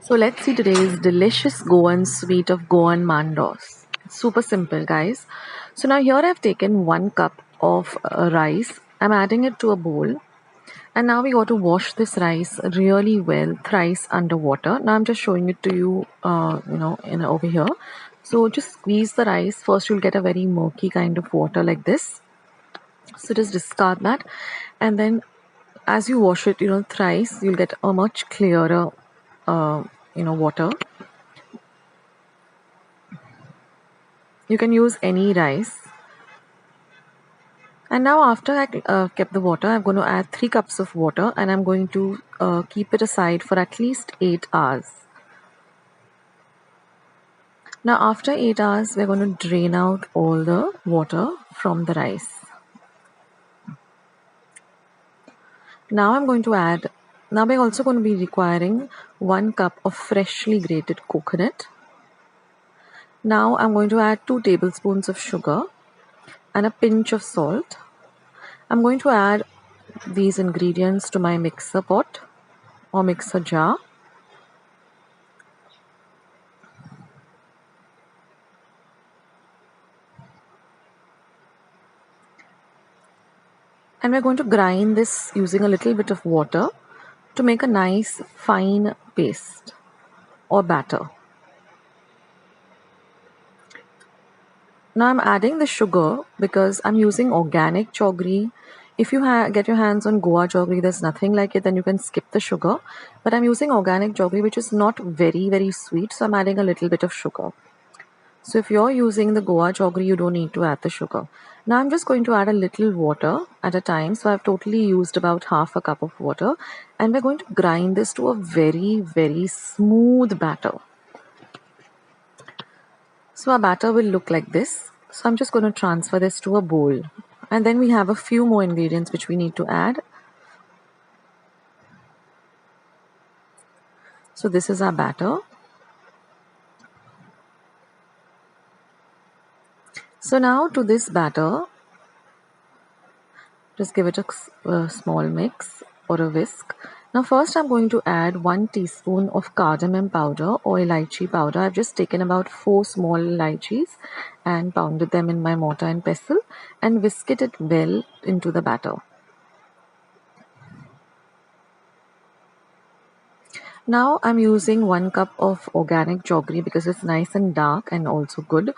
So let's see today's delicious Goan sweet of Goan Mandos. It's super simple, guys. So now here I've taken 1 cup of rice. I'm adding it to a bowl. And now we got to wash this rice really well, thrice under water. Now I'm just showing it to you, over here. So just squeeze the rice. First you'll get a very murky kind of water like this. So just discard that. And then as you wash it, thrice, you'll get a much clearer, water. You can use any rice. And now after I kept the water, I'm going to add 3 cups of water and I'm going to keep it aside for at least 8 hours. Now after 8 hours, we're going to drain out all the water from the rice. Now we're also going to be requiring 1 cup of freshly grated coconut. Now I'm going to add 2 tablespoons of sugar and a pinch of salt. I'm going to add these ingredients to my mixer pot or mixer jar. And we're going to grind this using a little bit of water to make a nice fine paste or batter. Now I'm adding the sugar because I'm using organic jaggery. If you get your hands on Goa jaggery, there's nothing like it, then you can skip the sugar. But I'm using organic jaggery, which is not very, very sweet, so I'm adding a little bit of sugar. So if you're using the Goa jaggery, you don't need to add the sugar. Now I'm just going to add a little water at a time. So I've totally used about half a cup of water. And we're going to grind this to a very, very smooth batter. So our batter will look like this. So I'm just going to transfer this to a bowl. And then we have a few more ingredients which we need to add. So this is our batter. So now to this batter, just give it a small mix or a whisk. Now first I'm going to add 1 teaspoon of cardamom powder or elaichi powder. I've just taken about 4 small elaichis and pounded them in my mortar and pestle and whisked it well into the batter. Now I'm using 1 cup of organic jaggery because it's nice and dark and also good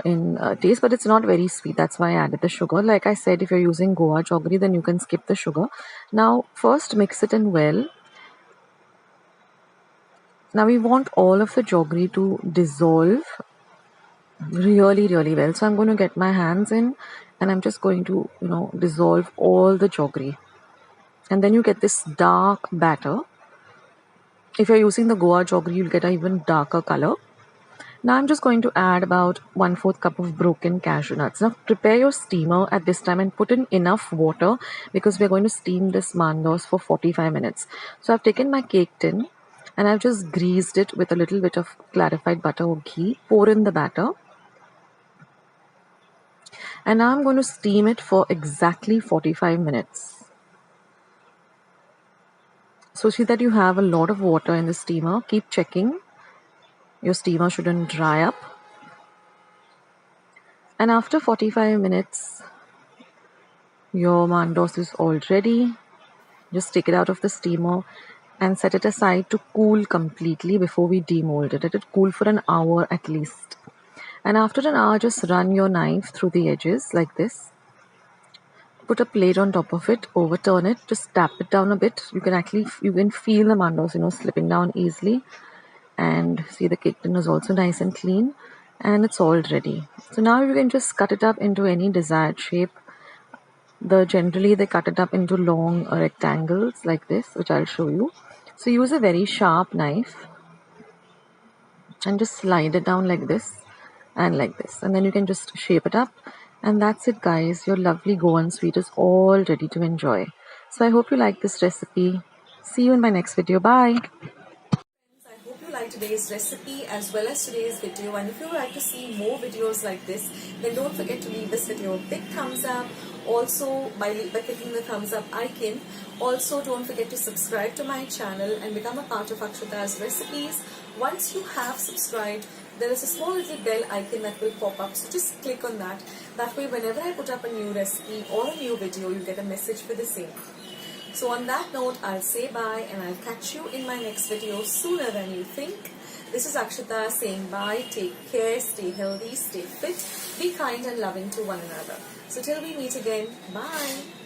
in taste, but it's not very sweet. That's why I added the sugar. Like I said, if you're using Goa jaggery, then you can skip the sugar. Now first mix it in well. Now we want all of the jaggery to dissolve really, really well. So I'm going to get my hands in and I'm just going to, dissolve all the jaggery. And then you get this dark batter. If you're using the Goa jaggery, you'll get an even darker color. Now I'm just going to add about 1/4 cup of broken cashew nuts. Now prepare your steamer at this time and put in enough water because we're going to steam this mandos for 45 minutes. So I've taken my cake tin and I've just greased it with a little bit of clarified butter or ghee. Pour in the batter. And now I'm going to steam it for exactly 45 minutes. So see that you have a lot of water in the steamer. Keep checking. Your steamer shouldn't dry up. And after 45 minutes, your mandos is all ready. Just take it out of the steamer and set it aside to cool completely before we demold it. Let it cool for an hour at least. And after an hour, just run your knife through the edges like this. Put a plate on top of it, overturn it, just tap it down a bit. You can feel the mandos, slipping down easily. And see the cake tin is also nice and clean and it's all ready. So now you can just cut it up into any desired shape. Generally they cut it up into long rectangles like this, which I'll show you. So use a very sharp knife and just slide it down like this and like this, and then you can just shape it up. And that's it, guys. Your lovely Goan sweet is all ready to enjoy. So I hope you like this recipe. See you in my next video. Bye. I hope you like today's recipe as well as today's video, and if you would like to see more videos like this, then don't forget to leave this video a big thumbs up Also by clicking the thumbs up icon. Also, don't forget to subscribe to my channel and become a part of Akshata's Recipes. Once you have subscribed, there is a small little bell icon that will pop up, so just click on that. That way, whenever I put up a new recipe or a new video, you get a message for the same. So on that note, I'll say bye and I'll catch you in my next video sooner than you think. This is Akshata saying bye, take care, stay healthy, stay fit, be kind and loving to one another. So till we meet again, bye.